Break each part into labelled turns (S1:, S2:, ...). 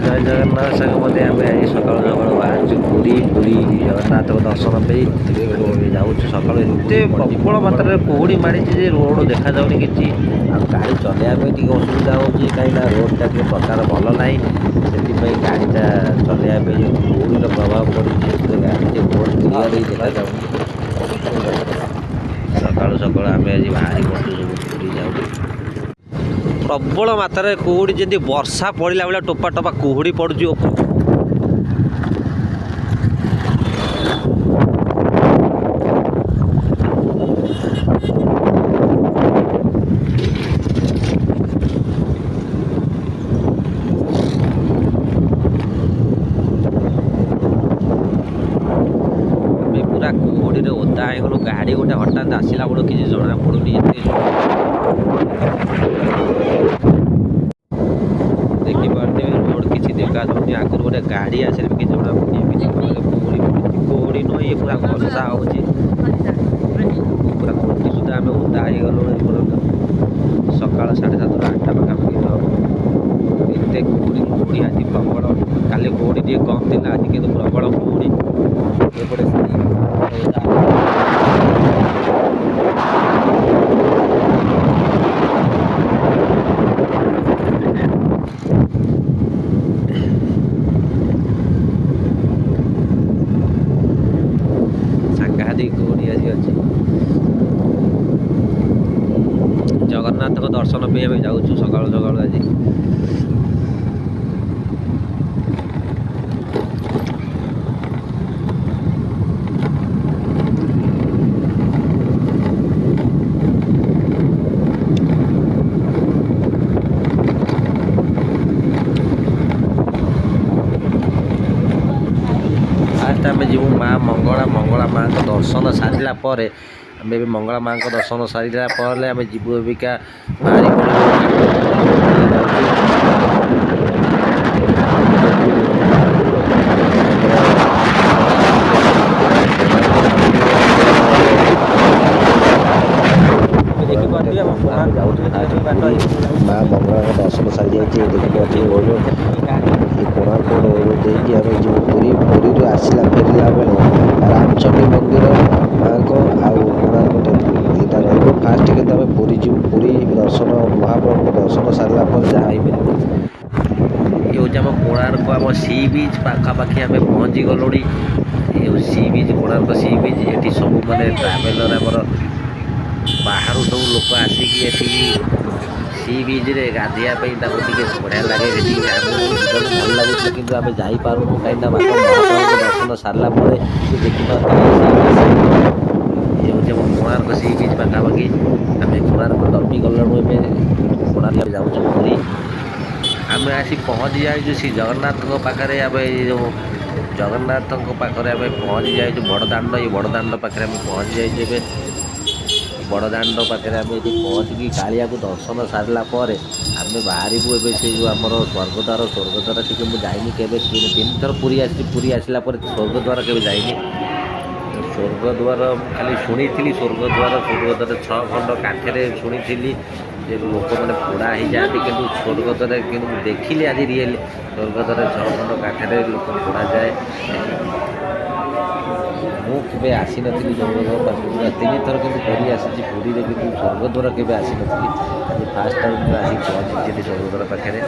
S1: ଜୟ ଜଗନ୍ନାଥ ସାଙ୍ଗମାନେ ଆମେ ଆଜି ସକାଳୁ ସକାଳୁ ବାହାରିଛୁ ପୁରୀ ଜଗନ୍ନାଥଙ୍କ ଦର୍ଶନ ପାଇଁ ଯାଉଛୁ। ସକାଳୁ ଏତେ ପ୍ରବଳ ମାତ୍ରାରେ କୁହୁଡ଼ି ମାଡ଼ିଛି ଯେ ରୋଡ଼ ଦେଖାଯାଉନି କିଛି, ଆଉ ଗାଡ଼ି ଚଲେଇବା ପାଇଁ ଟିକେ ଅସୁବିଧା ହେଉଛି କାହିଁକିନା ରୋଡ଼ଟା ଟିକେ ପ୍ରକାର ଭଲ ନାହିଁ। ସେଥିପାଇଁ ଗାଡ଼ିଟା ଚଲେଇବା ପାଇଁ ଯେଉଁ କୁହୁଡ଼ିର ପ୍ରଭାବ ପଡ଼ିଛି ସେଥିରେ ଗାଡ଼ି ଯେ ରୋଡ଼ କ୍ଲିୟର ହେଇ ଦେଖାଯାଉନି। ସକାଳୁ ସକାଳୁ ଆମେ ଆଜି ବାହାରି ପଡ଼ୁଛୁ, ସବୁ ପୁରୀ ଯାଉଛୁ। ପ୍ରବଳ ମାତ୍ରାରେ କୁହୁଡ଼ି, ଯେମିତି ବର୍ଷା ପଡ଼ିଲା ଭଳିଆ ଟୋପା ଟୋପା କୁହୁଡ଼ି ପଡ଼ୁଛି ଉପରକୁ। ଆମେ ପୁରା କୁହୁଡ଼ିରେ ଓଦା ହେଇଗଲୁ। ଗାଡ଼ି ଗୋଟେ ହଠାତ୍ ଆସିଲା ବେଳକୁ କିଛି ଜଣା ପଡ଼ୁନି। ଏତେ ଦେଖିପାରୁଥିବେ ରୋଡ଼ କିଛି ଦେଖାଯାଉନି, ଆଗରୁ ଗୋଟେ ଗାଡ଼ି ଆସିଲେ ବି କିଛି ଜଣା ପଡ଼ୁନି। ଏମିତି କୁହୁଡ଼ି ପଡ଼ୁଛି, କୁହୁଡ଼ି ନୁହେଁ ଏ ପୁରା ବର୍ଷା ହେଉଛି। ପୁରା କୋଟି ସୁଦ୍ଧା ଆମେ ଓଦା ହେଇଗଲୁ। ସକାଳ 7:30 8ଟା ପାଖାପାଖି ତ ଏତେ କୁହୁଡ଼ି ଆଜି ପ୍ରବଳ। କାଲି କୁହୁଡ଼ି ଟିକେ କମ୍ ଥିଲା, ଆଜି କିନ୍ତୁ ପ୍ରବଳ କୁହୁଡ଼ି। ଏପଟେ ସାଂଘାତିକ କୁହୁଡ଼ି ଆଜି ଅଛି। ଜଗନ୍ନାଥଙ୍କ ଦର୍ଶନ ପାଇଁ ଆମେ ଯାଉଛୁ ସକାଳୁ ସକାଳୁ ଆଜି। ଫାଷ୍ଟ ଆମେ ଯିବୁ ମା ମଙ୍ଗଳା ମା'ଙ୍କ ଦର୍ଶନ ସାରିଲା ପରେ, ଆମେ ଏବେ ମଙ୍ଗଳା ମା'ଙ୍କ ଦର୍ଶନ ସାରିଲା ପରେ ଆମେ ଯିବୁ ଏବିକା ବାହାରି ପଡ଼ିବୁ। ଦେଖିପାରୁଥିବେ ଆମ ମା ମଙ୍ଗଳାଙ୍କ ଦର୍ଶନ ସାରିଯାଇଛି। ଦେଖିପାରୁଥିବେ ଏ କୋଣାର୍କ ରୋଡ଼ ଦେଇକି ଆମେ ଯିବୁ ପୁରୀ। ପୁରୀରୁ ଫେରିଲା ବେଳେ ରାମଚଣ୍ଡୀ ମନ୍ଦିର ମା'ଙ୍କ ଆଉ କୋଣାର୍କ ଟେମ୍ପଲ ଦୁଇଟା ରହିବ। ଫାଷ୍ଟ କିନ୍ତୁ ଆମେ ପୁରୀ ଯିବୁ। ପୁରୀ ଦର୍ଶନ ମହାପ୍ରଭୁଙ୍କ ଦର୍ଶନ ସାରିଲା ପରେ ଯାହା ହେଇପାରିବ। ଏ ହେଉଛି ଆମ କୋଣାର୍କ, ଆମ ସି ବିଚ୍ ପାଖାପାଖି ଆମେ ପହଞ୍ଚି ଗଲୁଣି। ଏ sea beach, Konark sea beach. ଏଠି ସବୁ ମାନେ ଟ୍ରାଭେଲର ଆମର ବାହାରୁ ସବୁ ଲୋକ ଆସିକି ଏଠିକି ସି ବିଚ୍ରେ ଗାଧୋଇବା ପାଇଁ ତାଙ୍କୁ ଟିକେ ବଢ଼ିଆ ଲାଗେ। ସେଠିକି ଆମକୁ ଯିବାକୁ ଭଲ ଲାଗୁଥିଲା କିନ୍ତୁ ଆମେ ଯାଇପାରୁନୁ କାହିଁକିନା ମହାପ୍ରଭୁଙ୍କ ଦର୍ଶନ ସାରିଲା ପରେ ଦେଖିପାରୁଥିବେ ଏ ହେଉଛି ଆମ କୋଣାର୍କ ସି ବିଚ୍ ପାଖାପାଖି। ଆମେ କୋଣାର୍କ ଟପି ଗଲୁଣୁ, ଏବେ କୋଣାର୍କ ଯାଉଛୁ ପୁରୀ। ଆମେ ଆସି ପହଞ୍ଚି ଯାଇଛୁ ଶ୍ରୀ ଜଗନ୍ନାଥଙ୍କ ପାଖରେ। ଆମେ ଏଇ ଯେଉଁ ଜଗନ୍ନାଥଙ୍କ ପାଖରେ ଆମେ ପହଞ୍ଚି ଯାଇଛୁ ବଡ଼ଦାଣ୍ଡ। ଏଇ ବଡ଼ଦାଣ୍ଡ ପାଖରେ ଆମେ ପହଞ୍ଚି ଯାଇଛୁ। ଏବେ ବଡ଼ଦାଣ୍ଡ ପାଖରେ ଆମେ ଏଠି ପହଞ୍ଚିକି କାଳିଆକୁ ଦର୍ଶନ ସାରିଲା ପରେ ଆମେ ବାହାରିବୁ ଏବେ ସେ ଯେଉଁ ଆମର ସ୍ୱର୍ଗଦ୍ୱାର ଟିକେ ମୁଁ ଯାଇନି କେବେ, 3 ଥର ପୁରୀ ଆସିଛି। ପୁରୀ ଆସିଲା ପରେ ସ୍ୱର୍ଗଦ୍ୱାର କେବେ ଯାଇନି। ସ୍ୱର୍ଗଦ୍ୱାର ମୁଁ ଖାଲି ଶୁଣିଥିଲି, ସ୍ୱର୍ଗଦ୍ୱାର 6 ଖଣ୍ଡ କାଠରେ ଶୁଣିଥିଲି ଯେ ଲୋକମାନେ ପୋଡ଼ା ହେଇଯାଆନ୍ତି, କିନ୍ତୁ ସ୍ୱର୍ଗଦ୍ୱାର କିନ୍ତୁ ମୁଁ ଦେଖିଲି ଆଜି ରିଏଲି। ସ୍ୱର୍ଗଦ୍ୱାର 6 ଖଣ୍ଡ କାଠରେ ଲୋକ ପୋଡ଼ାଯାଏ। ମୁଁ କେବେ ଆସିନଥିଲି ସ୍ୱର୍ଗଦ୍ୱାର ପାଖକୁ, 3 ଥର କିନ୍ତୁ ପୁରୀ ଆସିଛି। ପୁରୀରେ କିନ୍ତୁ ସ୍ୱର୍ଗଦ୍ୱାର କେବେ ଆସିନଥିଲି। ଆଜି ଫାଷ୍ଟ ଟାଇମ୍ ମୁଁ ଆସି ପହଞ୍ଚିଥିଲି ସ୍ୱର୍ଗଦ୍ୱାର ପାଖରେ।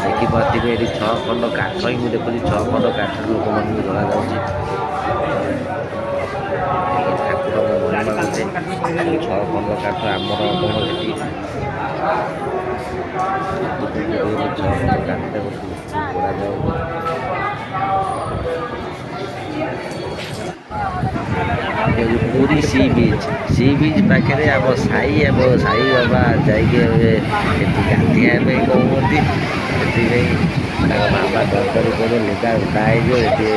S1: ଦେଖିପାରୁଥିବେ ଏଠି 6 ଖଣ୍ଡ କାଠ ହିଁ ମୁଁ ଦେଖୁଛି। 6 ଖଣ୍ଡ କାଠରେ ଲୋକମାନଙ୍କୁ ଜଳାଯାଉଛି। ଠାକୁରଙ୍କ ମହିମା ଗୋଟେ 6 ଖଣ୍ଡ କାଠ ଆମର କ'ଣ ସେଠି 6 ଖଣ୍ଡ କାଠରେ ପୋଡ଼ାଯାଉଛି। ପୁରୀ ସି ବିଚ୍ ପାଖରେ ଆମ ସାଇ ବାବା ଯାଇକି ଏଠି ଗାଧୋଇବା ପାଇଁ କହୁଛନ୍ତି। ସେଥିପାଇଁ ତାଙ୍କ ବାବା ଡରି କହିଲେ ଲୁଗା ଓଦା ହେଇଯିବ, ଏଠି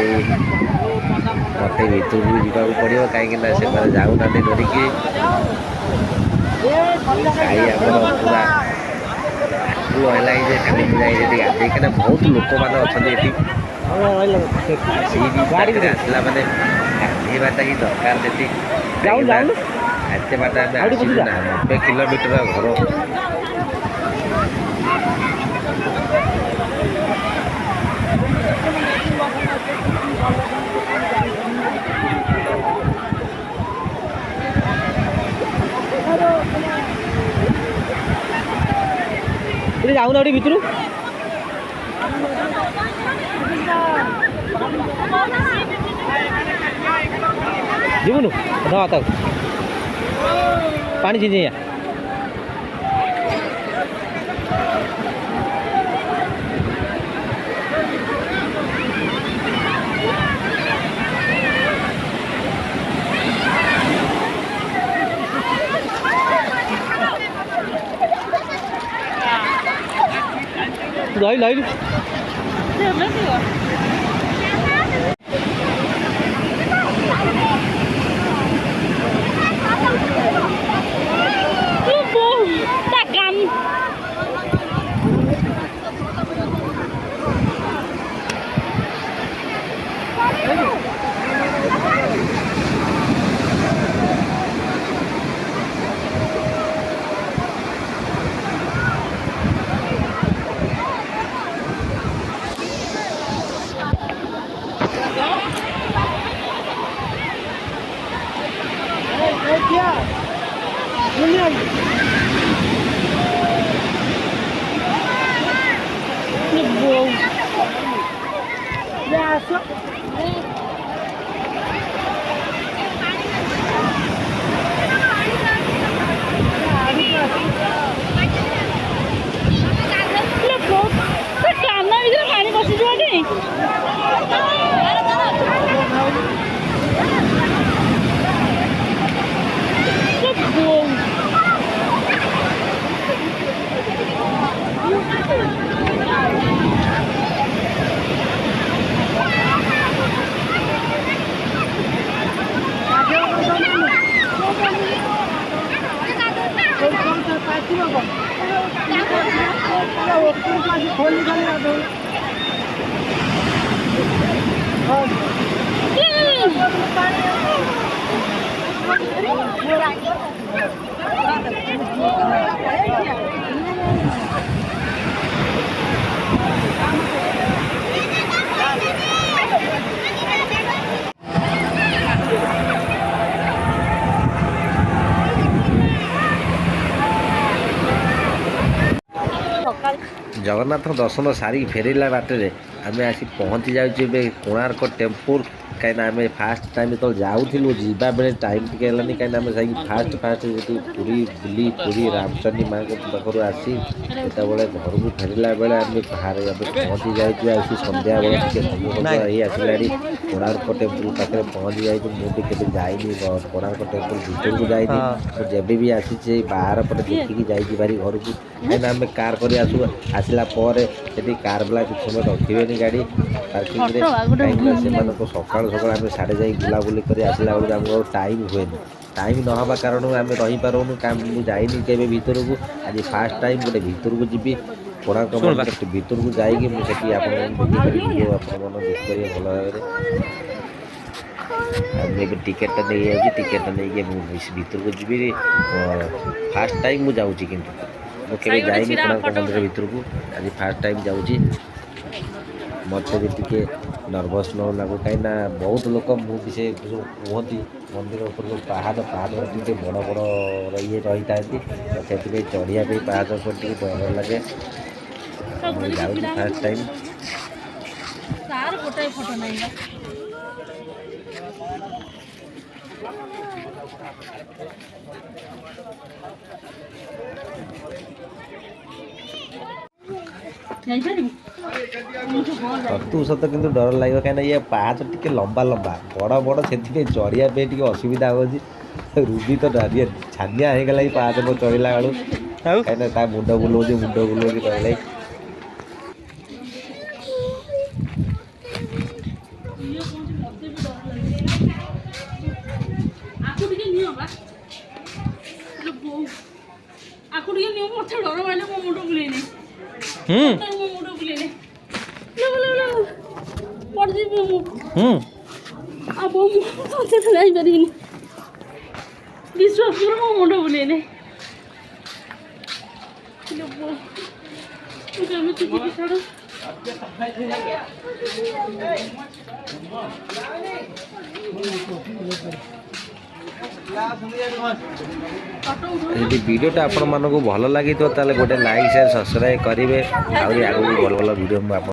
S1: ମୋତେ ଭିତରକୁ ଯିବାକୁ ପଡ଼ିବ କାହିଁକିନା ସେମାନେ ଯାଉନାହାନ୍ତି ଡରିକି। ସାଇ ଆମର ପୁରା ଆକୁଳ ହେଲାଣି ଯେ ଖାଲି ମୁଁ ଯାଇ ସେଠି ଗାଧୋଇ, କାହିଁକିନା ବହୁତ ଲୋକମାନେ ଅଛନ୍ତି ଏଠି। ସି ବିଚ୍ ପାଖରେ ଆସିଲା ମାନେ ଗାଧୋଇବାଟା ହିଁ ଦରକାର ସେଠି। ଏତେ ବାଟ ଆମେ ଆସିଛୁ ନା, 90 କିଲୋମିଟର ଘର।
S2: ଟିକେ ଯାଉନ ଟିକେ ଭିତରୁ ଯିବୁନୁ ଧର ତାକୁ ପାଣି ଛିଞ୍ଚିଆ ଲଇଲୁ जगन्नाथ दर्शन सारी फेरला बाटे आम आसी पहुँची जाए कोणार्क टेम्पल कहीं आम फास्ट टाइम तो जाऊँ जीवा बेले टाइम टी कहीं आम फास्ट फास्ट जी पूरी बुली पूरी रामचंडी माँ पाखु आसी जितेबाला घर को फेरला बेले आम बाहर पहुँची जाए संध्या बेले ये आसला कोणार्क टेम्पल पाखे पहुँची जाए मुझे जाइनी कोणार्क टेम्पल भर को जाइनी जब भी आसी बाहर पटे देखिकी जाइए भारी घर को कहीं आम कार कर आसला कार वाला कुछ समय रखे गाड़ी पार्किंग से सका सका आम साढ़े जा बुलाबुली कर आसला बेलू आमको टाइम हुए टाइम न हवा कारण आम रही पारूँ मुझे जाइनी के भर को आज फास्ट टाइम गोटे भर को जी कोणार्क भर को जाइए मुझे वीडियो आप देखिए भल भाव टिकेटा नहीं जाए टिकेटा नहीं भर को जी फास्ट टाइम मुझे जाऊँगी कि जाइनी कोणार्क मंदिर भर को आज फास्ट टाइम जाऊँगी मत भी टी नर्भस न लगू कहीं बहुत लोक मुझे से कहती मंदिर ऊपर को पहाड़ टे बड़ बड़ ये रही था से चढ़िया पहाड़ पर टे डर लगे जाऊँ फास्ट टाइम तू सत कि डर लगे कहीं ये पाँच टे लंबा लंबा बड़ बड़ से चढ़िया टे असुविधा हो रूबी तो छानिया हो गला पाँच पर चढ़ला बेलू कहीं मुंड बुलाऊँ कहला
S3: विश्वास कर मो मुंड बुलेने
S2: ଯଦି ଭିଡ଼ିଓଟା ଆପଣମାନଙ୍କୁ ଭଲ ଲାଗିଥିବ ତାହେଲେ ଗୋଟେ ଲାଇକ୍ ସେୟାର ସବସ୍କ୍ରାଇବ୍ କରିବେ। ଆହୁରି ଆଗକୁ ଭଲ ଭଲ ଭିଡ଼ିଓ ମୁଁ ଆପଣ